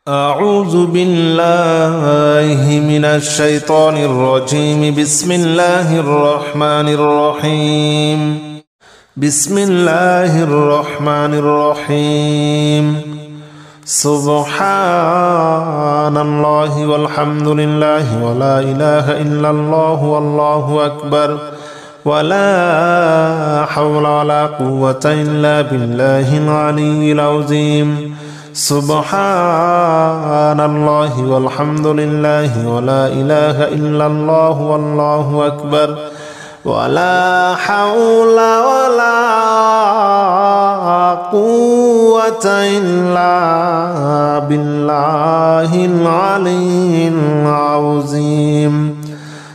أعوذ بالله من الشيطان الرجيم. بسم الله الرحمن الرحيم. بسم الله الرحمن الرحيم. سبحان الله والحمد لله ولا إله إلا الله والله أكبر ولا حول ولا قوة إلا بالله العلي العظيم. سبحان الله والحمد لله ولا إله إلا الله والله أكبر ولا حول ولا قوة إلا بالله العلي العظيم.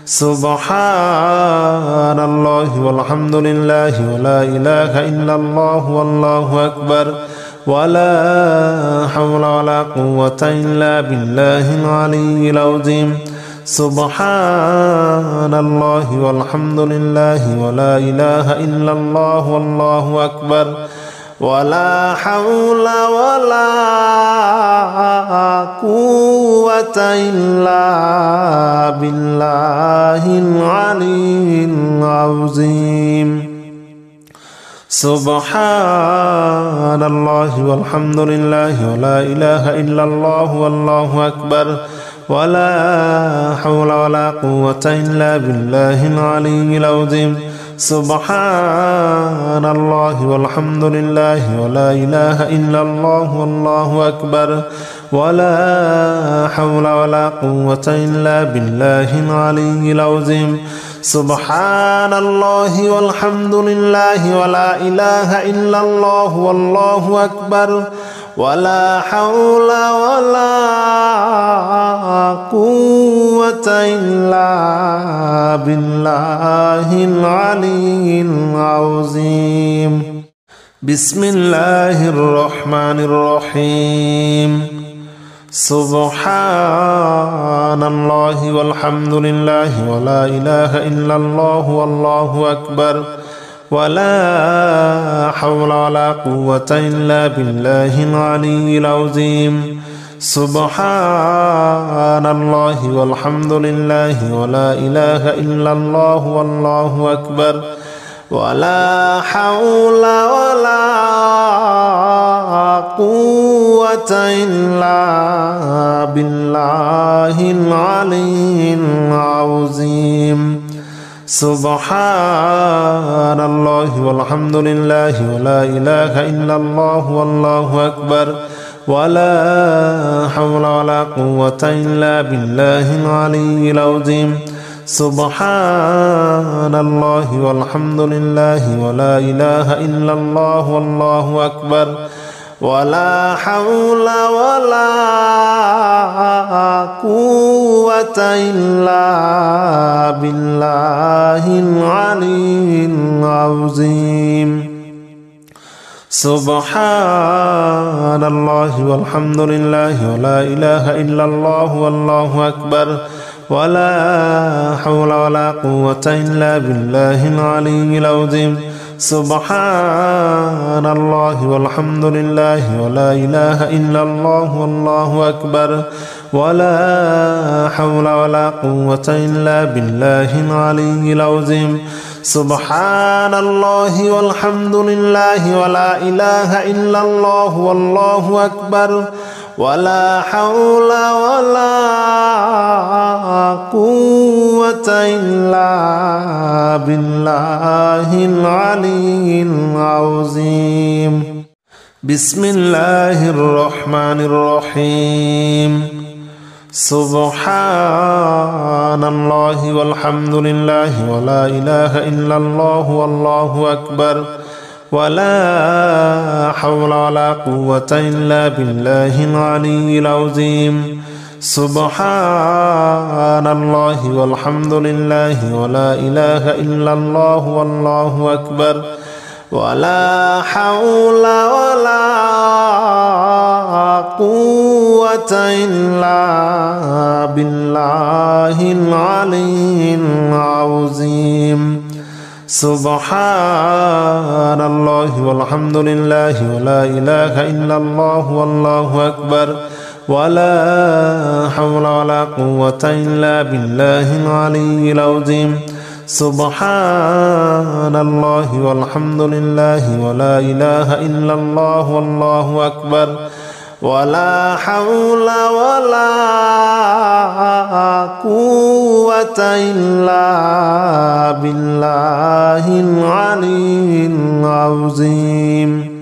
سبحان الله والحمد لله ولا إله إلا الله والله أكبر ولا حول ولا قوة إلا بالله العلي العظيم. سبحان الله والحمد لله ولا إله إلا الله والله أكبر ولا حول ولا قوة إلا بالله العلي العظيم. سبحان الله والحمد لله ولا إله إلا الله والله أكبر ولا حول ولا قوة إلا بالله العلي العظيم. سبحان الله والحمد لله ولا إله إلا الله والله أكبر ولا حول ولا قوة إلا بالله العلي العظيم. سبحان الله والحمد لله ولا إله إلا الله والله أكبر ولا حول ولا قوة إلا بالله العلي العظيم. بسم الله الرحمن الرحيم. سبحان الله والحمد لله ولا إله إلا الله والله أكبر ولا حول ولا قوة إلا بالله العلي العظيم. سبحان الله والحمد لله ولا إله إلا الله والله أكبر ولا حول ولا قوة إلا بالله العلي العظيم. سبحان الله والحمد لله ولا إله إلا الله والله أكبر ولا حول ولا قوة إلا بالله العلي العظيم. سبحان الله والحمد لله ولا إله إلا الله والله أكبر ولا حول ولا قوة إلا بالله العلي العظيم. سبحان الله والحمد لله ولا إله إلا الله والله أكبر ولا حول ولا قوة إلا بالله العلي العظيم. سبحان الله والحمد لله ولا إله إلا الله والله أكبر ولا حول ولا قوة إلا بالله العلي العظيم. سبحان الله والحمد لله ولا إله إلا الله والله أكبر ولا حول ولا قوة إلا بالله العلي العظيم. بسم الله الرحمن الرحيم. سبحان الله والحمد لله ولا إله إلا الله والله أكبر ولا حول ولا قوة إلا بالله العلي العظيم. سبحان الله والحمد لله ولا إله إلا الله والله أكبر ولا حول ولا قوة إلا بالله العلي العظيم. سبحان الله والحمد لله ولا إله إلا الله والله أكبر ولا حول ولا قوة إلا بالله العلي العظيم سبحان الله والحمد لله ولا إله إلا الله والله أكبر ولا حول ولا قوة إلا بالله العلي العظيم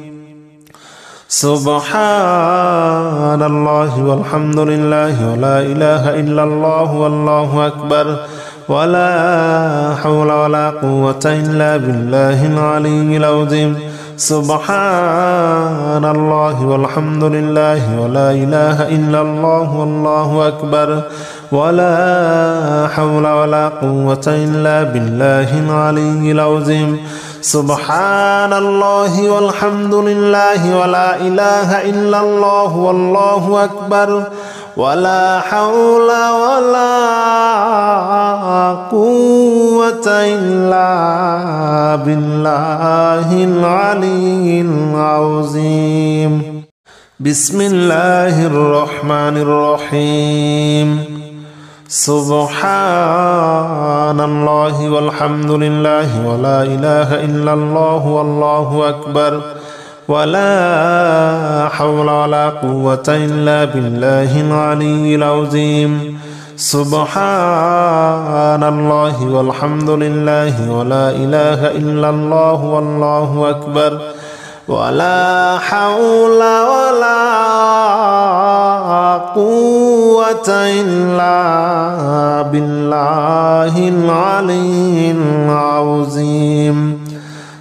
سبحان الله والحمد لله ولا إله إلا الله والله أكبر ولا حول ولا قوة إلا بالله العلي العظيم سبحان الله والحمد لله ولا إله إلا الله والله أكبر ولا حول ولا قوة إلا بالله العلي العظيم سبحان الله والحمد لله ولا إله إلا الله والله أكبر ولا حول ولا قوة إلا بالله العلي العظيم بسم الله الرحمن الرحيم سبحان الله والحمد لله ولا إله إلا الله والله أكبر ولا حول ولا قوة إلا بالله العلي العظيم سبحان الله والحمد لله ولا إله إلا الله والله أكبر ولا حول ولا قوة إلا بالله العلي العظيم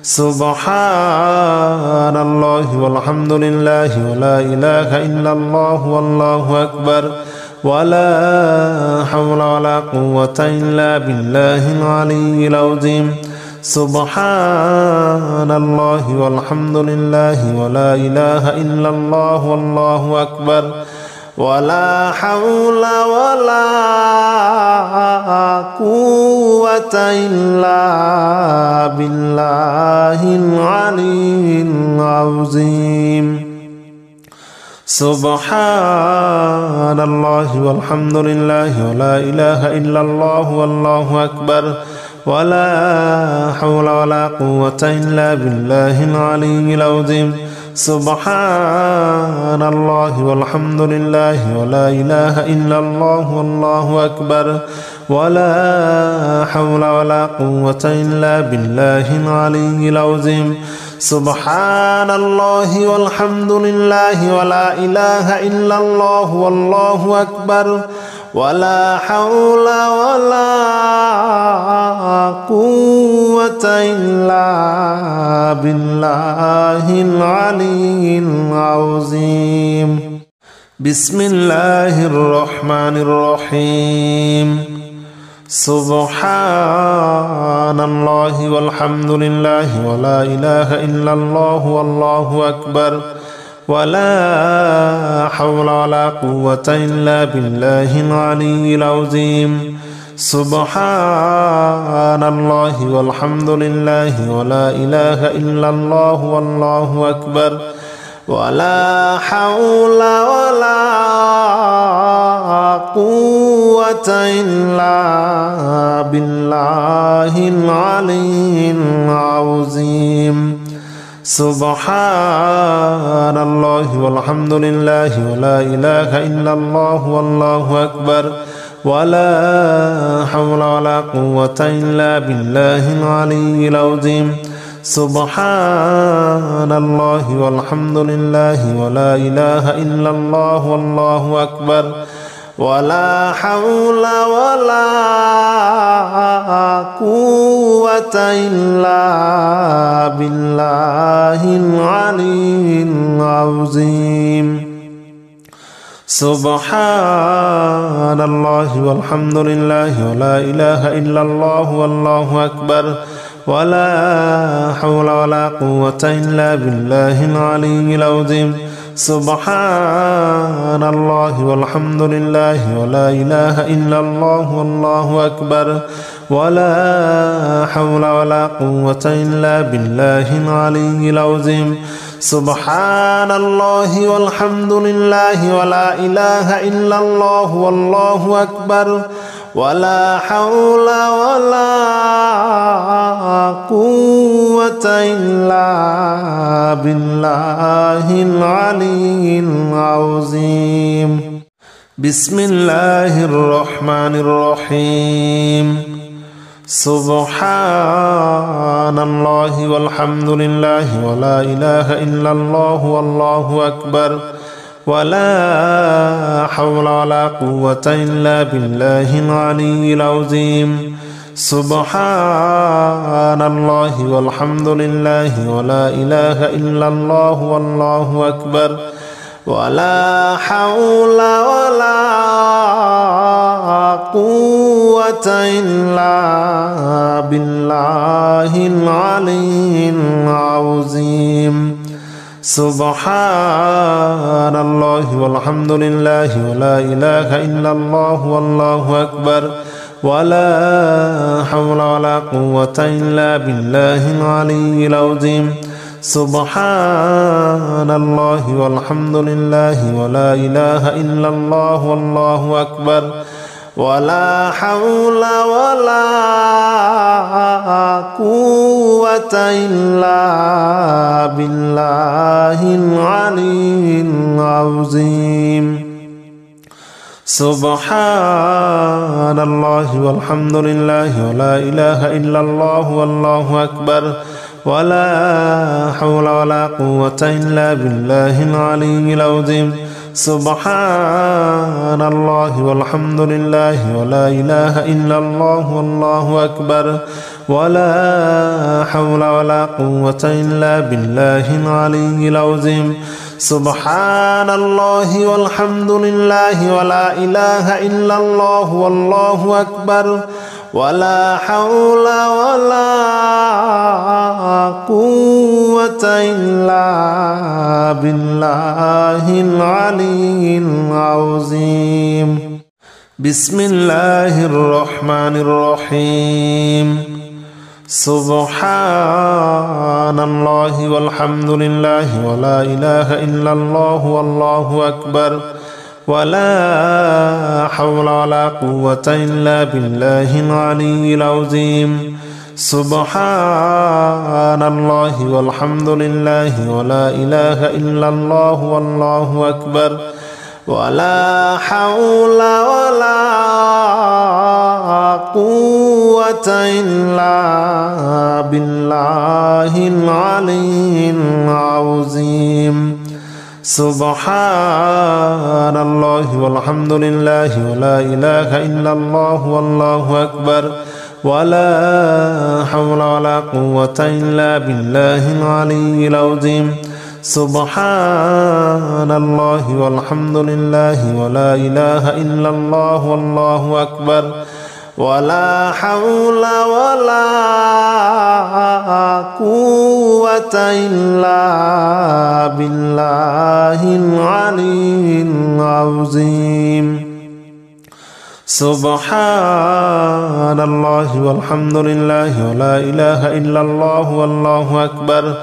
سبحان الله والحمد لله ولا إله إلا الله والله أكبر ولا حول ولا قوة إلا بالله العلي العظيم سبحان الله والحمد لله ولا إله إلا الله والله أكبر ولا حول ولا قوة إلا بالله العلي العظيم سبحان الله والحمد لله ولا إله إلا الله والله أكبر ولا حول ولا قوة إلا بالله العلي العظيم سبحان الله والحمد لله ولا إله إلا الله والله أكبر ولا حول ولا قوة إلا بالله العلي العظيم سبحان الله والحمد لله ولا إله إلا الله والله أكبر ولا حول ولا قوة إلا بالله العلي العظيم بسم الله الرحمن الرحيم سبحان الله والحمد لله ولا إله إلا الله والله أكبر ولا حول ولا قوة إلا بالله العلي العظيم سبحان الله والحمد لله ولا إله إلا الله والله أكبر ولا حول ولا قوة إلا بالله العلي العظيم سبحان الله والحمد لله ولا إله إلا الله والله أكبر ولا حول ولا قوة إلا بالله العلي العظيم سبحان الله والحمد لله ولا إله إلا الله والله أكبر ولا حول ولا قوة إلا بالله العلي العظيم سبحان الله والحمد لله ولا إله إلا الله والله أكبر ولا حول ولا قوة إلا بالله العلي العظيم سبحان الله والحمد لله ولا إله إلا الله والله أكبر ولا حول ولا قوة إلا بالله العلي العظيم سبحان الله والحمد لله ولا إله إلا الله والله أكبر ولا حول ولا قوة إلا بالله العلي العظيم بسم الله الرحمن الرحيم سبحان الله والحمد لله ولا إله إلا الله والله أكبر ولا حول ولا قوة إلا بالله العلي العظيم سبحان الله والحمد لله ولا إله إلا الله والله أكبر ولا حول ولا قوة إلا بالله العلي العظيم سبحان الله والحمد لله ولا إله إلا الله والله أكبر ولا حول ولا قوة إلا بالله العلي العظيم سبحان الله والحمد لله ولا إله إلا الله والله أكبر ولا حول ولا قوة إلا بالله العلي العظيم سبحان الله والحمد لله ولا إله إلا الله والله أكبر ولا حول ولا قوة إلا بالله العلي العظيم سبحان الله والحمد لله ولا إله إلا الله والله أكبر ولا حول ولا قوة إلا بالله العلي العظيم سبحان الله والحمد لله ولا إله إلا الله والله أكبر ولا حول ولا قوة إلا بالله العلي العظيم بسم الله الرحمن الرحيم سبحان الله والحمد لله ولا إله إلا الله والله أكبر ولا حول ولا قوة إلا بالله العلي العظيم سبحان الله والحمد لله ولا إله إلا الله والله أكبر ولا حول ولا قوة إلا بالله العلي العظيم سبحان الله والحمد لله ولا إله إلا الله والله أكبر ولا حول ولا قوة إلا بالله العلي العظيم سبحان الله والحمد لله ولا إله إلا الله والله أكبر ولا حول ولا قوة إلا بالله العلي العظيم سبحان الله والحمد لله ولا إله إلا الله والله أكبر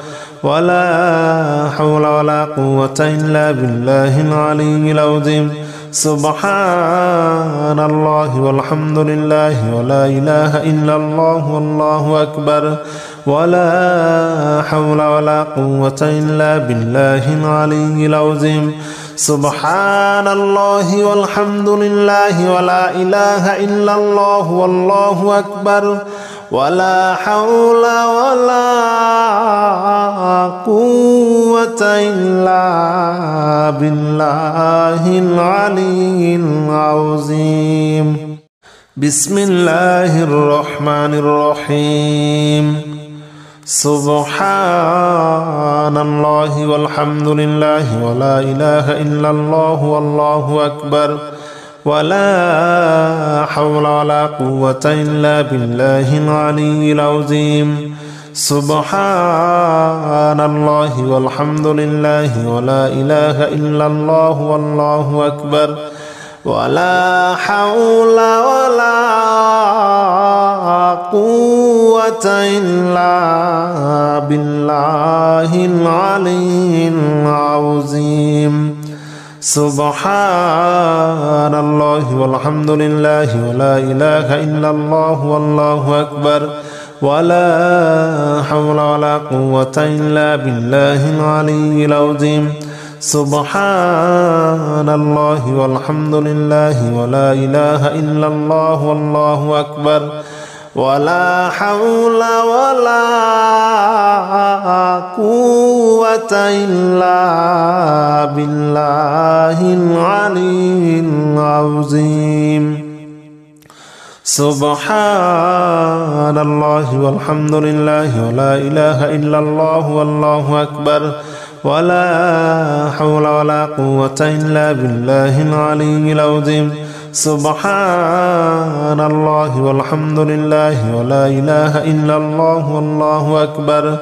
ولا حول ولا قوة إلا بالله العلي العظيم سبحان الله والحمد لله ولا إله إلا الله والله أكبر ولا حول ولا قوة إلا بالله العلي العظيم سبحان الله والحمد لله ولا إله إلا الله والله أكبر ولا حول ولا قوة إلا بالله العلي العظيم بسم الله الرحمن الرحيم سبحان الله والحمد لله ولا إله إلا الله والله أكبر ولا حول ولا قوة إلا بالله العلي العظيم سبحان الله والحمد لله ولا إله إلا الله والله أكبر ولا حول ولا قوة إلا بالله العلي العظيم. سبحان الله والحمد لله ولا إله إلا الله والله أكبر ولا حول ولا قوة إلا بالله العلي العظيم. سبحان الله والحمد لله ولا إله إلا الله والله أكبر ولا حول ولا قوة إلا بالله العلي العظيم. سبحان الله والحمد لله ولا إله إلا الله والله أكبر ولا حول ولا قوة إلا بالله العلي العظيم. سبحان الله والحمد لله ولا إله إلا الله والله أكبر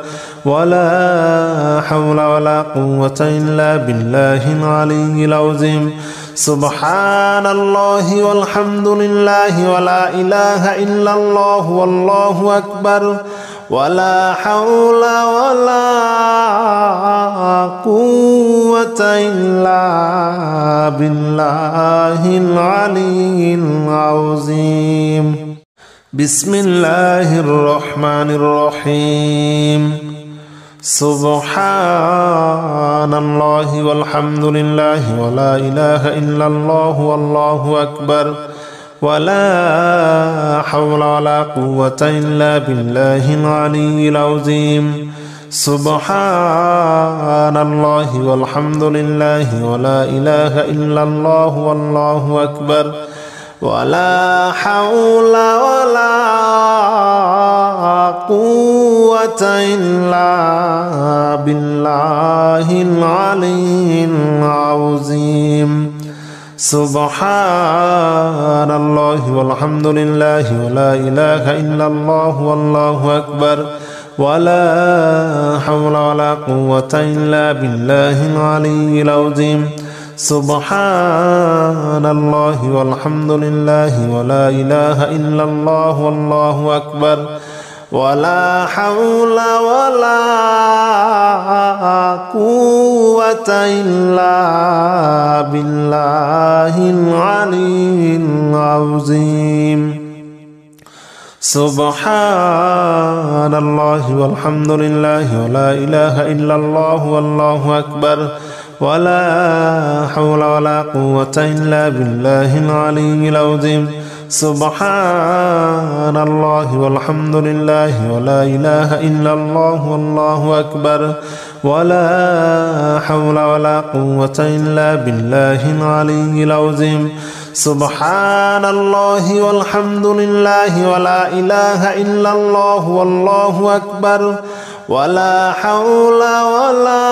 ولا حول ولا قوة إلا بالله العلي العظيم. سبحان الله والحمد لله ولا إله إلا الله والله أكبر ولا حول ولا قوة إلا بالله العلي العظيم. بسم الله الرحمن الرحيم. سبحان الله والحمد لله ولا إله إلا الله والله أكبر ولا حول ولا قوة إلا بالله العلي العظيم. سبحان الله والحمد لله ولا إله إلا الله والله أكبر ولا حول ولا قوة إلا بالله العلي العظيم. سبحان الله والحمد لله ولا إله إلا الله والله أكبر ولا حول ولا قوة إلا بالله العلي العظيم. سبحان الله والحمد لله ولا إله إلا الله والله أكبر ولا حول ولا قوة إلا بالله العلي العظيم. سبحان الله والحمد لله ولا إله إلا الله والله أكبر ولا حول ولا قوة إلا بالله العلي العظيم. سبحان الله والحمد لله ولا إله إلا الله والله أكبر ولا حول ولا قوة إلا بالله العلي العظيم. سبحان الله والحمد لله ولا إله إلا الله والله أكبر ولا حول ولا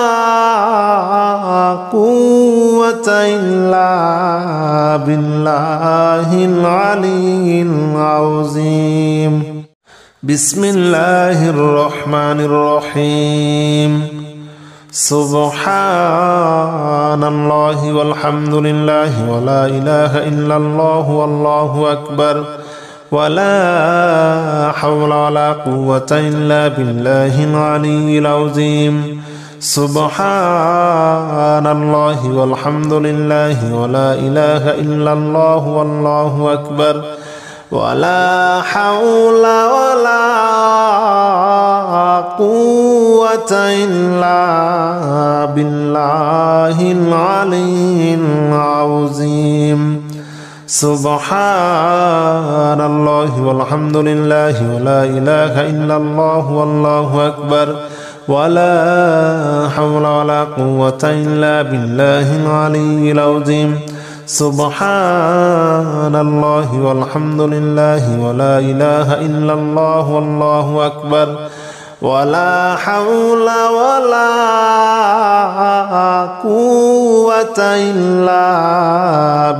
قوة إلا بالله العلي العظيم. بسم الله الرحمن الرحيم. سبحان الله والحمد لله ولا إله إلا الله والله أكبر ولا حول ولا قوة إلا بالله العلي العظيم. سبحان الله والحمد لله ولا إله إلا الله والله أكبر ولا حول ولا قوة إلا بالله العلي العظيم. سبحان الله والحمد لله ولا إله إلا الله والله أكبر ولا حول ولا قوة إلا بالله العلي العظيم. سبحان الله والحمد لله ولا إله إلا الله والله أكبر ولا حول ولا قوة إلا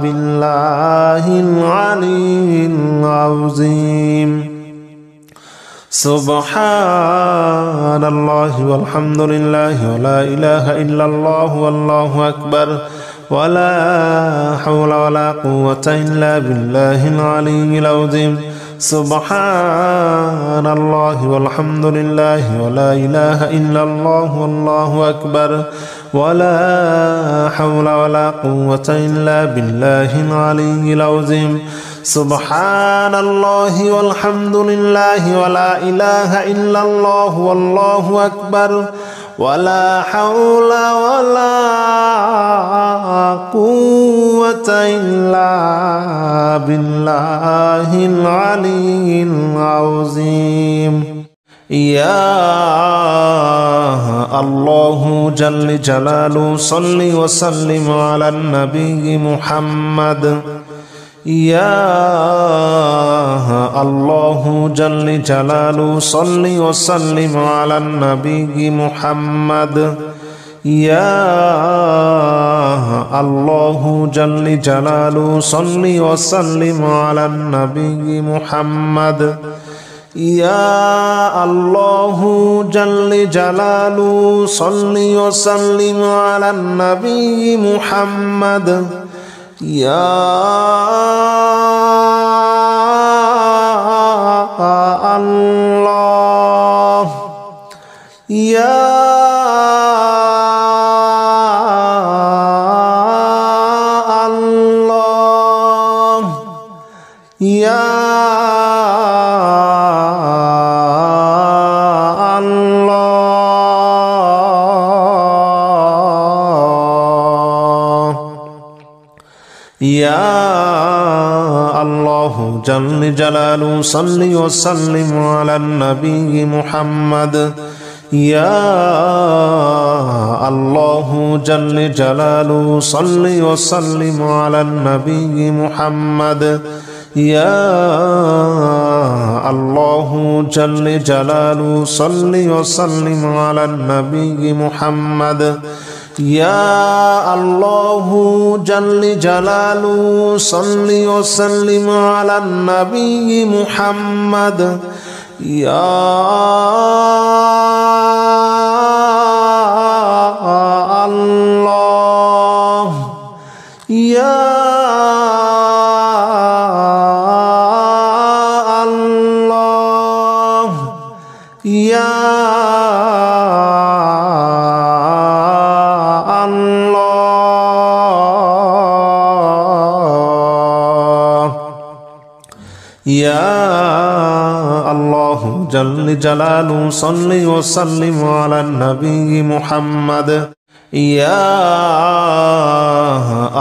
بالله العلي العظيم. سبحان الله والحمد لله ولا إله إلا الله والله أكبر ولا حول ولا قوة إلا بالله العلي العظيم. سبحان الله والحمد لله ولا إله إلا الله والله أكبر ولا حول ولا قوة إلا بالله العلي العظيم. سبحان الله والحمد لله ولا إله إلا الله والله أكبر ولا حول ولا قوة إلا بالله العلي العظيم. يا الله جل جلاله صل وسلم على النبي محمد. يا الله جل جلاله صل وسلم على النبي محمد. يا الله جل جلاله صل وسلم على النبي محمد. يا الله جل جلاله صل وسلم على النبي محمد. يا الله يا الله يا يا الله جل جلاله صل وسلم على النبي محمد. يا الله جل جلاله صل وسلم على النبي محمد. يا الله جل جلاله صل وسلم على النبي محمد. يا الله جل جلاله صل وسلم على النبي محمد. يا الله يا الله يا يا الله جل جلاله صل وسلم على النبي محمد. يا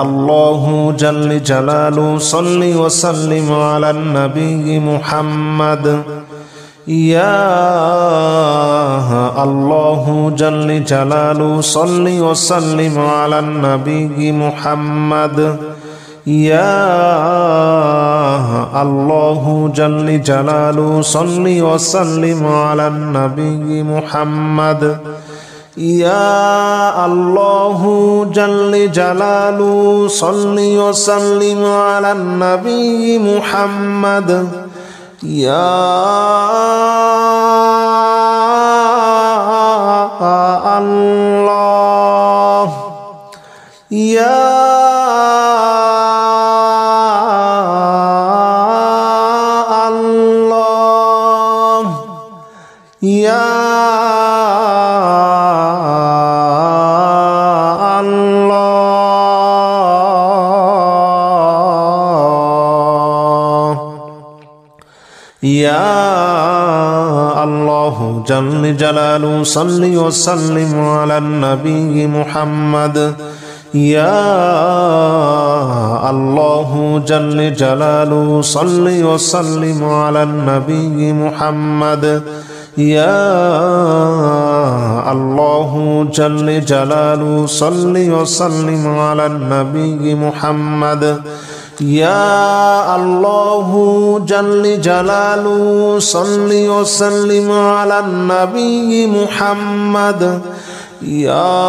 الله جل جلاله صل وسلم على النبي محمد. يا الله جل جلاله صل وسلم على النبي محمد. يا الله جل جلاله صل وسلم على النبي محمد. يا الله جل جلاله صل وسلم على النبي محمد. يا الله يا الله يا يا الله جل جلاله صل وسلم على النبي محمد. يا الله جل جلاله صل وسلم على النبي محمد. يا الله جل جلاله صل وسلم على النبي محمد. يا الله جل جلاله صل وسلم على النبي محمد. يا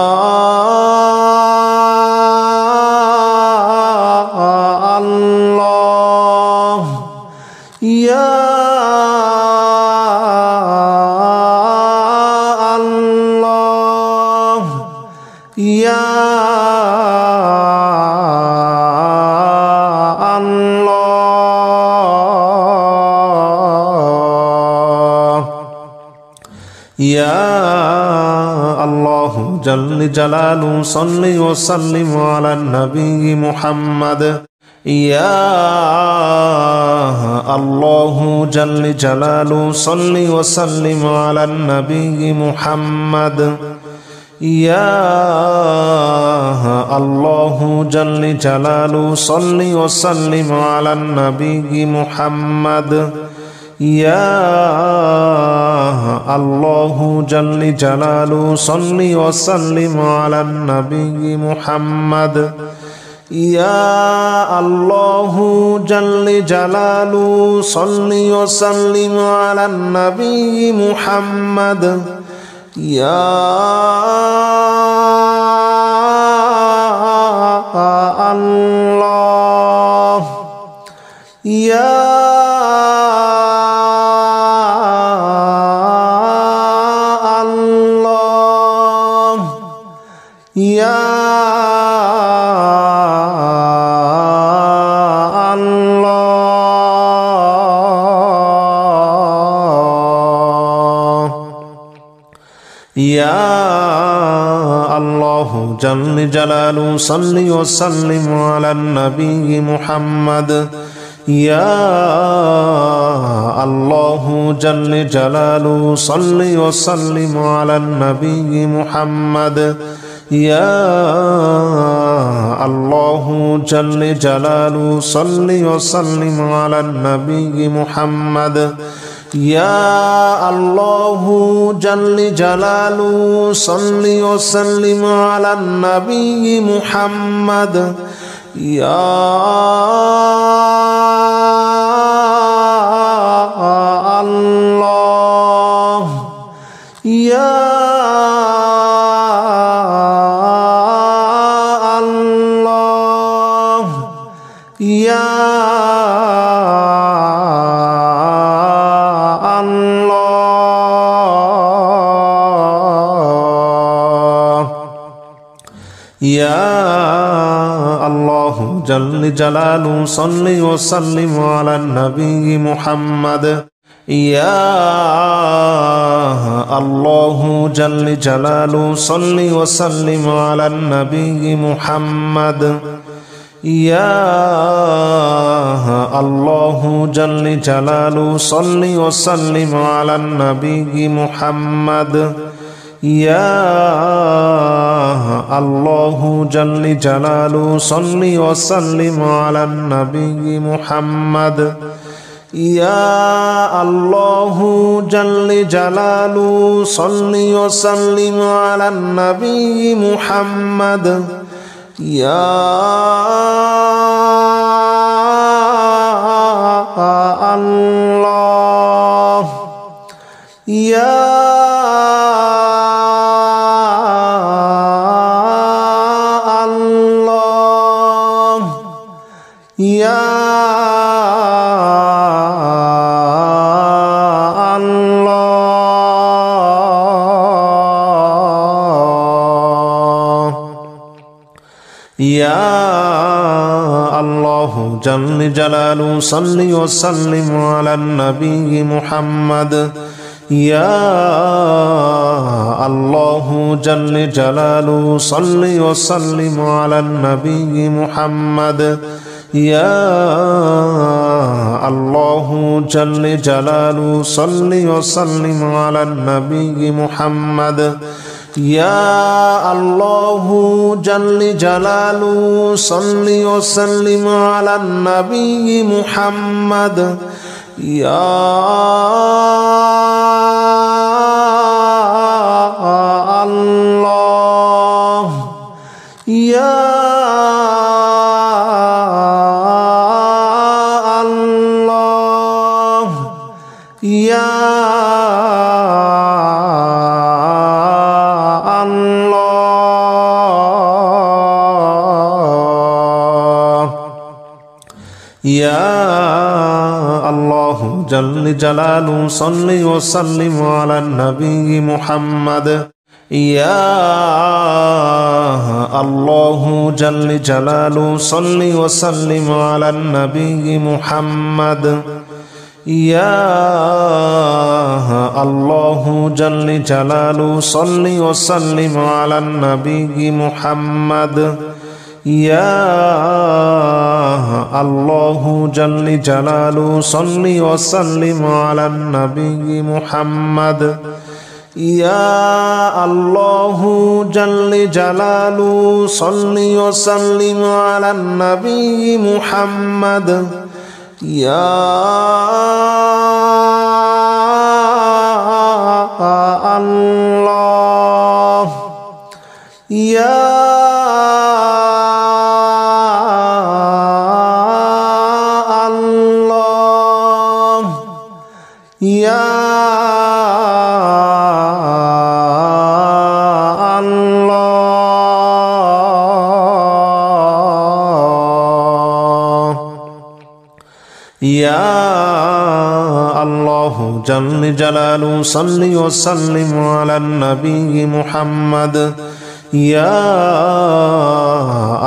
الله يا الله يا جل جلاله صل وسلم على النبي محمد يا الله جل جلاله صل وسلم على النبي محمد يا الله جل جلاله صل وسلم على النبي محمد يا الله جل جلاله صل وسلم على النبي محمد يا الله جل جلاله صل وسلم على النبي محمد يا الله يا الله يا يا الله جل جلاله صل وسلم على النبي محمد يا الله جل جلاله صل وسلم على النبي محمد يا الله جل جلاله صل وسلم على النبي محمد يا الله جل جلاله صل وسلم على النبي محمد يا الله يا الله يا يا الله جل جلاله صل وسلم على النبي محمد يا الله جل جلاله صل وسلم على النبي محمد يا الله جل جلاله صل وسلم على النبي محمد يا الله جل جلاله صل وسلم على النبي محمد يا الله جل جلاله صل وسلم على النبي محمد يا الله يا يا الله يا الله جل جلاله صل وسلم على النبي محمد يا الله جل جلاله صل وسلم على النبي محمد يا الله جل جلاله صل وسلم على النبي محمد يا الله جل جلاله صل وسلم على النبي محمد يا الله يا الله يا الله يا الله جل جلاله صل وسلم على النبي محمد يا الله جل جلاله صل وسلم على النبي محمد يا الله جل جلاله صل وسلم على النبي محمد يا الله جل جلاله صل وسلم على النبي محمد يا الله جل جلاله صل وسلم على النبي محمد يا الله يا الله يا يا الله جل جلاله صل وسلم على النبي محمد يا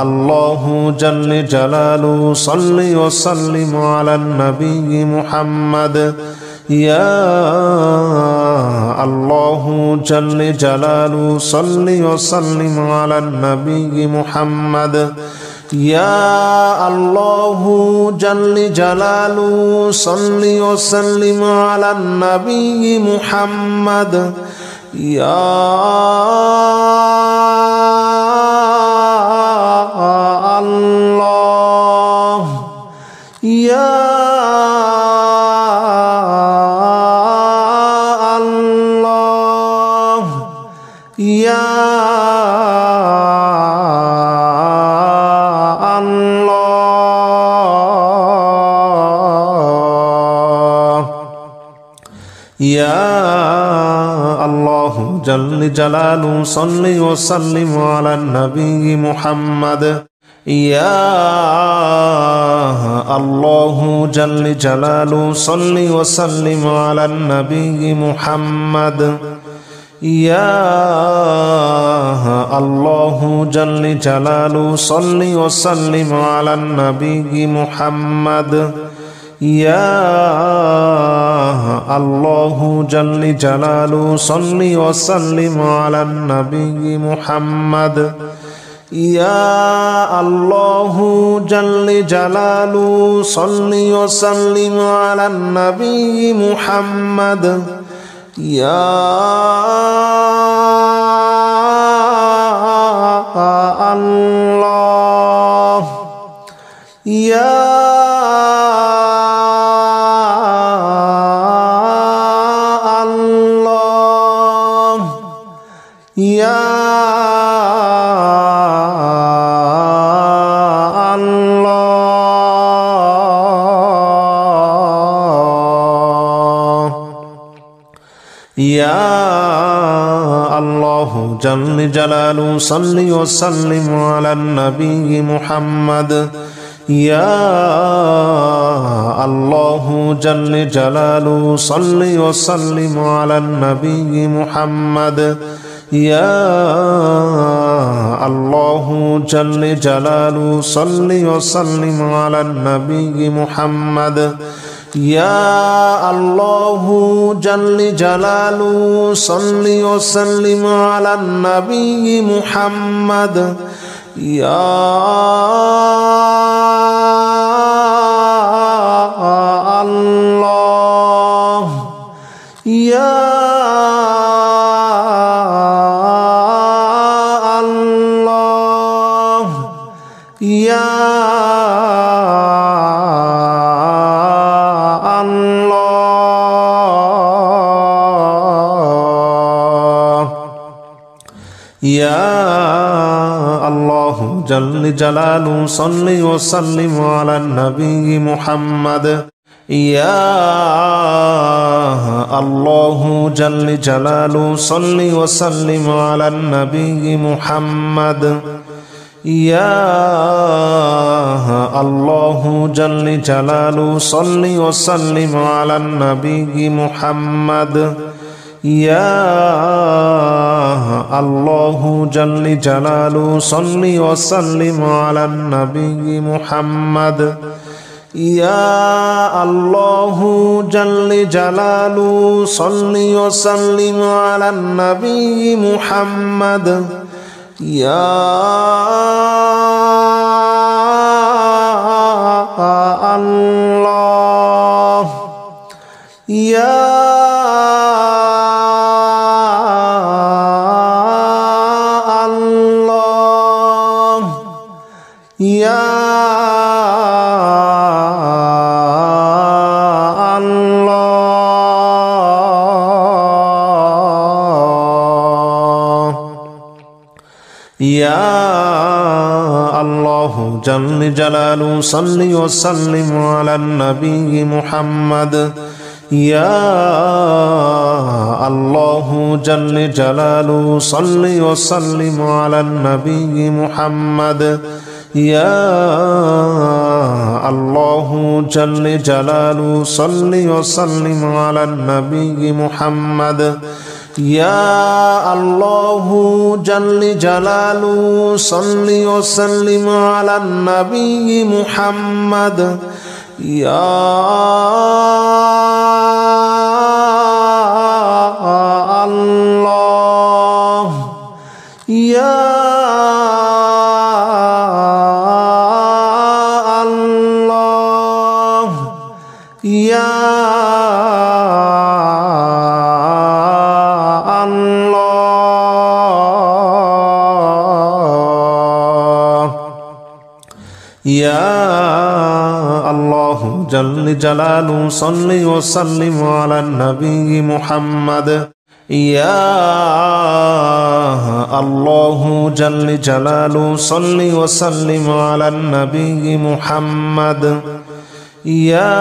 الله جل جلاله صل وسلم على النبي محمد يا الله جل جلاله صل وسلم على النبي محمد يا الله جل جلاله صل وسلم على النبي محمد يا الله يا الله يا يا الله جل جلاله صل وسلم على النبي محمد يا الله جل جلاله صل وسلم على النبي محمد يا الله جل جلاله صل وسلم على النبي محمد يا الله جل جلاله صل وسلم على النبي محمد يا الله جل جلاله صل وسلم على النبي محمد يا الله يا الله يا الله يا الله جل جلاله صل وسلم على النبي محمد يا الله جل جلاله صل وسلم على النبي محمد يا الله جل جلاله صل وسلم على النبي محمد يا الله جل جلاله صل وسلم على النبي محمد يا الله يا الله يا يا الله جل جلاله صل وسلم على النبي محمد يا الله جل جلاله صل وسلم على النبي محمد يا الله جل جلاله صل وسلم على النبي محمد يا الله جل جلاله صل وسلم على النبي محمد يا الله جل جلاله صل وسلم على النبي محمد يا الله يا الله يا الله جل جلاله صل وسلم على النبي محمد يا الله جل جلاله صل وسلم على النبي محمد يا الله جل جلاله صل وسلم على النبي محمد يا الله جل جلاله صل وسلم على النبي محمد يا الله يا الله يا يا الله جل جلاله صل وسلم على النبي محمد يا الله جل جلاله صل وسلم على النبي محمد يا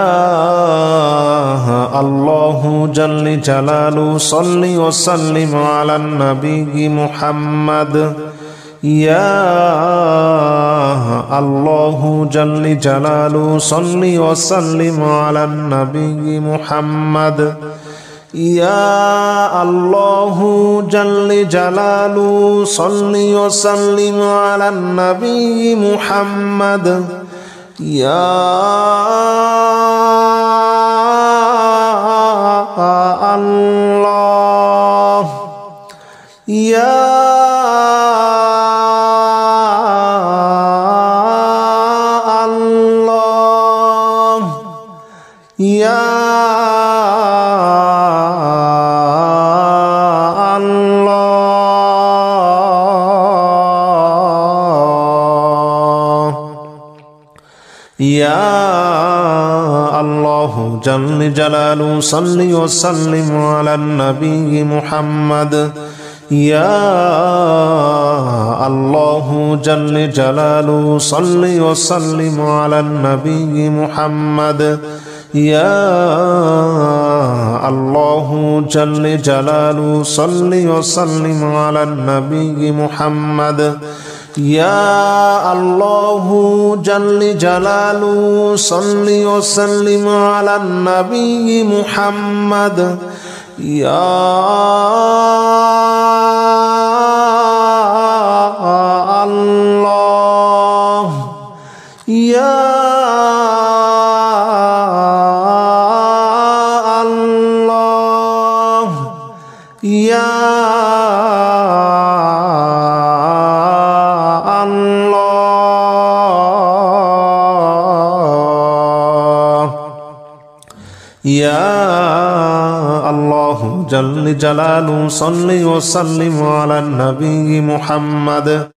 الله جل جلاله صل وسلم على النبي محمد يا الله جل جلاله صل وسلم على النبي محمد يا الله جل جلاله صل وسلم على النبي محمد يا الله يا يا الله يا الله جل جلاله صل وسلم على النبي محمد يا الله جل جلاله صل وسلم على النبي محمد يا الله جل جلاله صل وسلم على النبي محمد يا الله جل جلاله صل وسلم على النبي محمد يا الله يا يا الله يا الله جل جلاله صل وسلم على النبي محمد